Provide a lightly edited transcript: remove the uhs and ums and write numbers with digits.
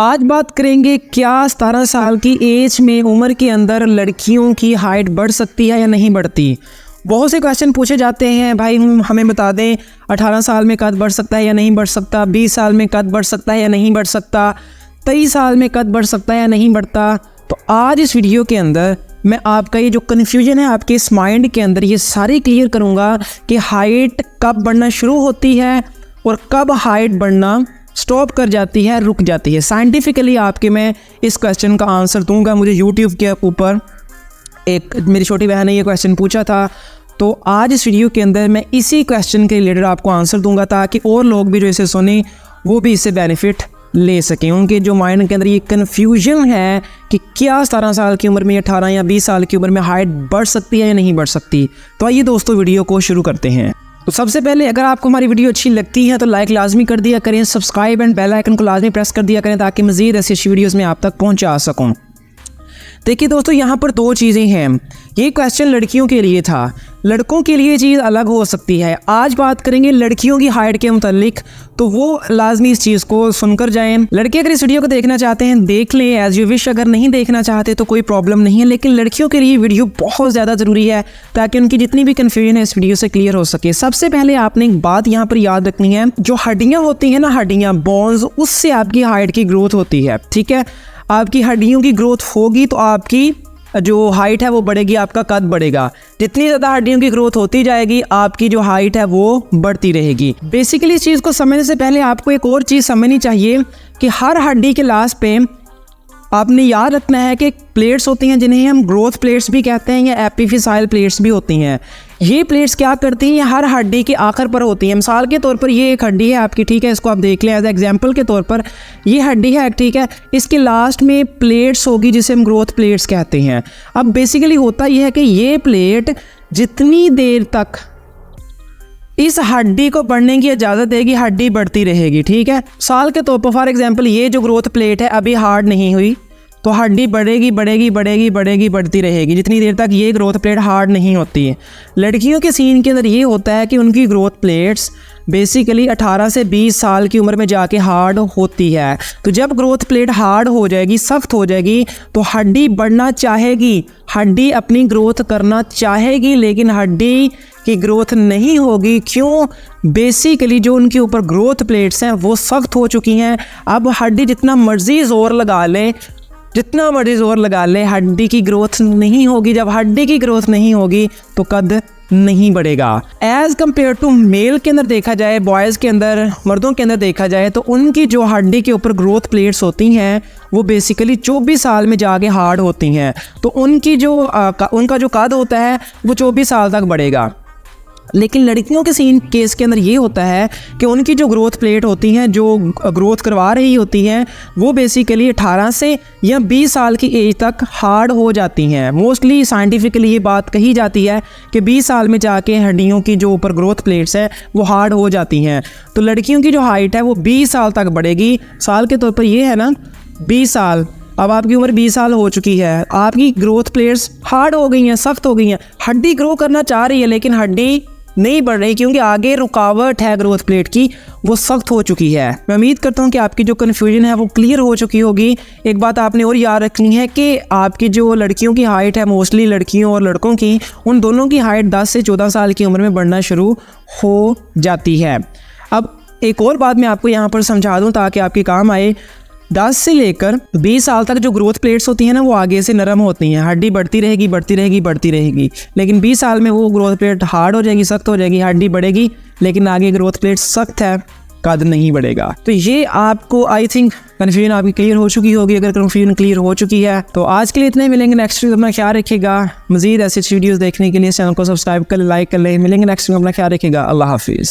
आज बात करेंगे क्या 17 साल की एज में उम्र के अंदर लड़कियों की हाइट बढ़ सकती है या नहीं बढ़ती। बहुत से क्वेश्चन पूछे जाते हैं, भाई हमें बता दें 18 साल में कद बढ़ सकता है या नहीं बढ़ सकता, 20 साल में कद बढ़ सकता है या नहीं बढ़ सकता, 23 साल में कद बढ़ सकता है या नहीं बढ़ता। तो आज इस वीडियो के अंदर मैं आपका ये जो कन्फ्यूजन है आपके इस माइंड के अंदर, ये सारी क्लियर करूँगा कि हाइट कब बढ़ना शुरू होती है और कब हाइट बढ़ना स्टॉप कर जाती है, रुक जाती है। साइंटिफिकली आपके मैं इस क्वेश्चन का आंसर दूंगा। मुझे यूट्यूब के ऊपर एक मेरी छोटी बहन ने ये क्वेश्चन पूछा था, तो आज इस वीडियो के अंदर मैं इसी क्वेश्चन के रिलेटेड आपको आंसर दूंगा ताकि और लोग भी जो इसे सुने वो भी इससे बेनिफिट ले सकें। उनके जो माइंड के अंदर ये कन्फ्यूजन है कि क्या 17 साल की उम्र में, 18 या 20 साल की उम्र में हाइट बढ़ सकती है या नहीं बढ़ सकती। तो आइए दोस्तों वीडियो को शुरू करते हैं। तो सबसे पहले अगर आपको हमारी वीडियो अच्छी लगती है तो लाइक लाजमी कर दिया करें, सब्सक्राइब एंड बेल आइकन को लाजमी प्रेस कर दिया करें ताकि मज़ीद ऐसी अच्छी वीडियोस में आप तक पहुंचा सकूं। देखिए दोस्तों, यहाँ पर दो चीज़ें हैं। ये क्वेश्चन लड़कियों के लिए था, लड़कों के लिए चीज़ अलग हो सकती है। आज बात करेंगे लड़कियों की हाइट के मुतालिक, तो वो लाजमी इस चीज़ को सुनकर जाएं। लड़के अगर इस वीडियो को देखना चाहते हैं देख लें, एज यू विश। अगर नहीं देखना चाहते तो कोई प्रॉब्लम नहीं है, लेकिन लड़कियों के लिए वीडियो बहुत ज़्यादा ज़रूरी है ताकि उनकी जितनी भी कन्फ्यूजन है इस वीडियो से क्लियर हो सके। सबसे पहले आपने एक बात यहाँ पर याद रखनी है, जो हड्डियाँ होती हैं ना, हड्डियाँ, बोन्स, उससे आपकी हाइट की ग्रोथ होती है। ठीक है, आपकी हड्डियों की ग्रोथ होगी तो आपकी जो हाइट है वो बढ़ेगी, आपका कद बढ़ेगा। जितनी ज़्यादा हड्डियों की ग्रोथ होती जाएगी आपकी जो हाइट है वो बढ़ती रहेगी। बेसिकली इस चीज़ को समझने से पहले आपको एक और चीज़ समझनी चाहिए कि हर हड्डी के लास्ट पे आपने याद रखना है कि प्लेट्स होती हैं जिन्हें हम ग्रोथ प्लेट्स भी कहते हैं या एपिफिसाइल प्लेट्स भी होती हैं। ये प्लेट्स क्या करती हैं, ये हर हड्डी के आखिर पर होती हैं। मिसाल के तौर पर ये एक हड्डी है आपकी, ठीक है, इसको आप देख लें एज एग्जांपल के तौर पर। ये हड्डी है, ठीक है, इसके लास्ट में प्लेट्स होगी जिसे हम ग्रोथ प्लेट्स कहते हैं। अब बेसिकली होता यह है कि ये प्लेट जितनी देर तक इस हड्डी को बढ़ने की इजाज़त देगी हड्डी बढ़ती रहेगी। ठीक है, साल के तौर पर फॉर एग्जांपल ये जो ग्रोथ प्लेट है अभी हार्ड नहीं हुई तो हड्डी बढ़ेगी बढ़ेगी बढ़ेगी बढ़ेगी बढ़ती रहेगी जितनी देर तक ये ग्रोथ प्लेट हार्ड नहीं होती है। लड़कियों के सीन के अंदर ये होता है कि उनकी ग्रोथ प्लेट्स बेसिकली 18 से 20 साल की उम्र में जाके हार्ड होती है। तो जब ग्रोथ प्लेट हार्ड हो जाएगी, सख्त हो जाएगी, तो हड्डी बढ़ना चाहेगी, हड्डी अपनी ग्रोथ करना चाहेगी, लेकिन हड्डी की ग्रोथ नहीं होगी। क्यों? बेसिकली जो उनके ऊपर ग्रोथ प्लेट्स हैं वो सख्त हो चुकी हैं। अब हड्डी जितना मर्जी ज़ोर लगा ले, जितना मर्जी ज़ोर लगा ले, हड्डी की ग्रोथ नहीं होगी। जब हड्डी की ग्रोथ नहीं होगी तो कद नहीं बढ़ेगा। एज़ कम्पेयर टू मेल के अंदर देखा जाए, बॉयज़ के अंदर, मर्दों के अंदर देखा जाए, तो उनकी जो हड्डी के ऊपर ग्रोथ प्लेट्स होती हैं वो बेसिकली 24 साल में जाके हार्ड होती हैं। तो उनकी जो उनका जो कद होता है वो 24 साल तक बढ़ेगा। लेकिन लड़कियों के सीन केस के अंदर ये होता है कि उनकी जो ग्रोथ प्लेट होती हैं, जो ग्रोथ करवा रही होती हैं, वो बेसिकली 18 से या 20 साल की एज तक हार्ड हो जाती हैं। मोस्टली साइंटिफिकली ये बात कही जाती है कि 20 साल में जाके हड्डियों की जो ऊपर ग्रोथ प्लेट्स हैं वो हार्ड हो जाती हैं। तो लड़कियों की जो हाइट है वो 20 साल तक बढ़ेगी। साल के तौर पर ये है ना 20 साल, अब आपकी उम्र 20 साल हो चुकी है, आपकी ग्रोथ प्लेट्स हार्ड हो गई हैं, सख्त हो गई हैं, हड्डी ग्रो करना चाह रही है लेकिन हड्डी नहीं बढ़ रही क्योंकि आगे रुकावट है ग्रोथ प्लेट की, वो सख्त हो चुकी है। मैं उम्मीद करता हूँ कि आपकी जो कन्फ्यूजन है वो क्लियर हो चुकी होगी। एक बात आपने और याद रखनी है कि आपकी जो लड़कियों की हाइट है, मोस्टली लड़कियों और लड़कों की, उन दोनों की हाइट 10 से 14 साल की उम्र में बढ़ना शुरू हो जाती है। अब एक और बात मैं आपको यहाँ पर समझा दूँ ताकि आपके काम आए। 10 से लेकर 20 साल तक जो ग्रोथ प्लेट्स होती हैं ना वो आगे से नरम होती हैं, हड्डी बढ़ती रहेगी बढ़ती रहेगी बढ़ती रहेगी। लेकिन 20 साल में वो ग्रोथ प्लेट हार्ड हो जाएगी, सख्त हो जाएगी, हड्डी बढ़ेगी, लेकिन आगे ग्रोथ प्लेट सख्त है, कद नहीं बढ़ेगा। तो ये आपको आई थिंक कन्फ्यूजन आपकी क्लियर हो चुकी होगी। अगर कन्फ्यूजन क्लियर हो चुकी है तो आज के लिए इतने मिलेंगे। नेक्स्ट वीडियो अपना ख्याल रखिएगा। मजीद ऐसी वीडियोज़ देखने के लिए चैनल को सब्सक्राइब कर, लाइक कर ले। मिलेंगे नेक्स्ट वीडियो, अपना ख्याल रखिएगा। अल्लाह हाफिज़।